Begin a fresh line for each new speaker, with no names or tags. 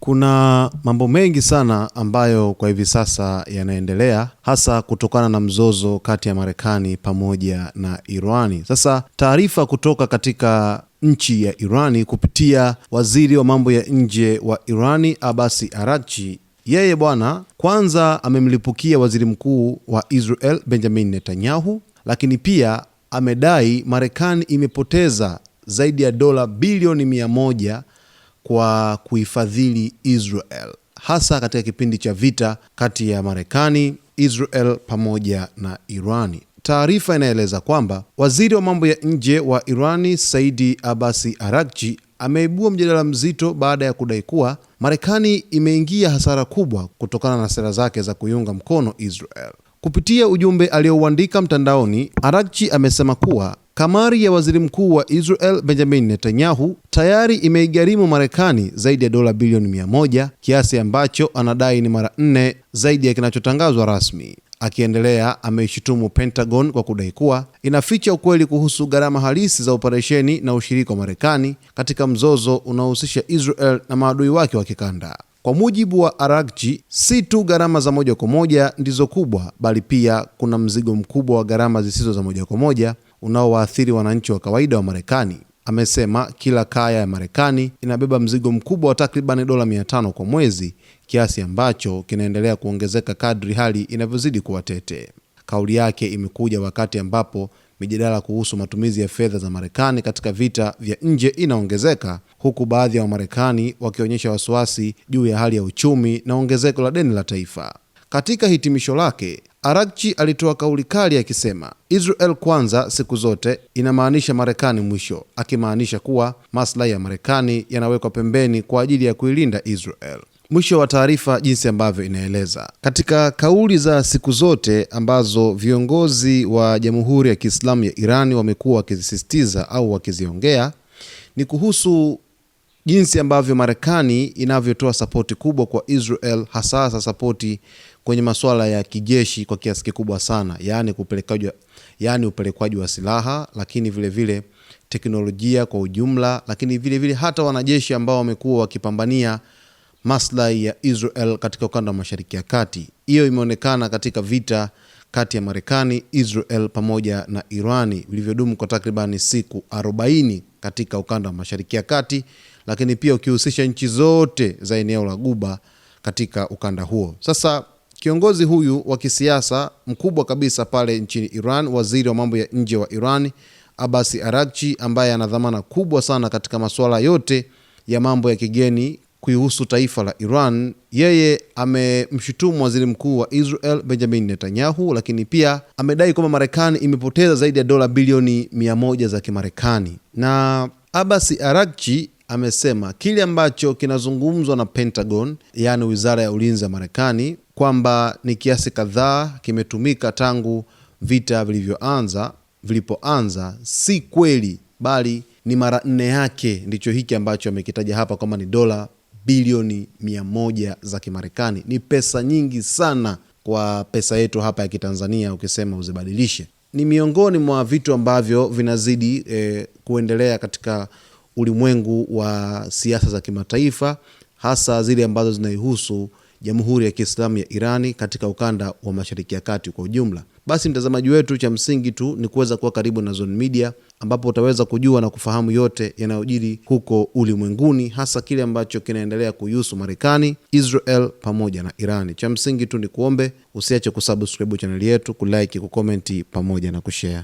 Kuna mambo mengi sana ambayo kwa hivi sasa yanaendelea, hasa kutokana na mzozo kati ya Marekani pamoja na Irani. Sasa taarifa kutoka katika nchi ya Irani kupitia waziri wa mambo ya nje wa Irani Abbas Araghchi, yeye bwana kwanza amemlipukia waziri mkuu wa Israel Benjamin Netanyahu, lakini pia amedai Marekani imepoteza zaidi ya dola bilioni 100 kwa kuifadhili Israel, hasa katika kipindi cha vita kati ya Marekani, Israel pamoja na Irani. Taarifa inaeleza kwamba waziri wa mambo ya nje wa Irani Saidi Abbas Araghchi ameibua mjadala mzito baada ya kudai kuwa Marekani imeingia hasara kubwa kutokana na sera zake za kuiunga mkono Israel. Kupitia ujumbe aliouandika mtandaoni, Araghchi amesema kuwa kamari ya waziri mkuu wa Israel Benjamin Netanyahu tayari imeigharimu Marekani zaidi ya dola bilioni 100, kiasi ambacho anadai ni mara 4 zaidi ya kinachotangazwa rasmi. Akiendelea, ameishutumu Pentagon kwa kudai kuwa inaficha ukweli kuhusu gharama halisi za operesheni na ushirika wa Marekani katika mzozo unaohusisha Israel na maadui wake wa kikanda. Kwa mujibu wa Araghchi, si tu gharama za moja kwa moja ndizo kubwa, bali pia kuna mzigo mkubwa wa gharama zisizo za moja kwa moja unaowaathiri wananchi wa kawaida wa Marekani. Amesema kila kaya ya Marekani inabeba mzigo mkubwa wa takriban dola 500 kwa mwezi, kiasi ambacho kinaendelea kuongezeka kadri hali inavyozidi kuwa tete. Kauli yake imekuja wakati ambapo mijadala kuhusu matumizi ya fedha za Marekani katika vita vya nje inaongezeka, huku baadhi ya Wamarekani wakionyesha wasiwasi juu ya hali ya uchumi na ongezeko la deni la taifa. Katika hitimisho lake, Araghchi alitoa kauli kali akisema Israel kwanza siku zote inamaanisha Marekani mwisho, akimaanisha kuwa maslahi ya Marekani yanawekwa pembeni kwa ajili ya kuilinda Israel. Mwisho wa taarifa jinsi ambavyo inaeleza. Katika kauli za siku zote ambazo viongozi wa Jamhuri ya Kiislamu ya Irani wamekuwa wakizisisitiza au wakiziongea, ni kuhusu jinsi ambavyo Marekani inavyotoa sapoti kubwa kwa Israel, hasa sapoti kwenye masuala ya kijeshi kwa kiasi kikubwa sana, yaani upelekwaji wa silaha, lakini vile vile teknolojia kwa ujumla, lakini vile vile hata wanajeshi ambao wamekuwa wakipambania maslahi ya Israel katika ukanda wa Mashariki ya Kati. Hiyo imeonekana katika vita kati ya Marekani, Israel pamoja na Irani vilivyodumu kwa takribani siku 40 katika ukanda wa Mashariki ya Kati, lakini pia ukihusisha nchi zote za eneo la Ghuba katika ukanda huo. Sasa kiongozi huyu wa kisiasa mkubwa kabisa pale nchini Iran, waziri wa mambo ya nje wa Iran Abbas Araghchi, ambaye ana dhamana kubwa sana katika masuala yote ya mambo ya kigeni kuhusu taifa la Iran, yeye amemshutumu waziri mkuu wa Israel Benjamin Netanyahu, lakini pia amedai kwamba Marekani imepoteza zaidi ya dola bilioni 100 za Kimarekani. Na Abbas Araghchi amesema kile ambacho kinazungumzwa na Pentagon, yaani wizara ya ulinzi ya Marekani, kwamba ni kiasi kadhaa kimetumika tangu vita vilipoanza, si kweli, bali ni mara 4 yake. Ndicho hiki ambacho amekitaja hapa kwamba ni dola bilioni 100 za Kimarekani. Ni pesa nyingi sana kwa pesa yetu hapa ya Kitanzania ukisema uzibadilishe. Ni miongoni mwa vitu ambavyo vinazidi kuendelea katika ulimwengu wa siasa za kimataifa, hasa zile ambazo zinaihusu Jamhuri ya Kiislamu ya Irani katika ukanda wa Mashariki ya Kati kwa ujumla. Basi mtazamaji wetu, cha msingi tu ni kuweza kuwa karibu na Zone Media, ambapo utaweza kujua na kufahamu yote yanayojiri huko ulimwenguni, hasa kile ambacho kinaendelea kuhusu Marekani, Israel pamoja na Irani. Cha msingi tu ni kuombe usiache kusubscribe channel yetu, kulike, kucomment pamoja na kushare.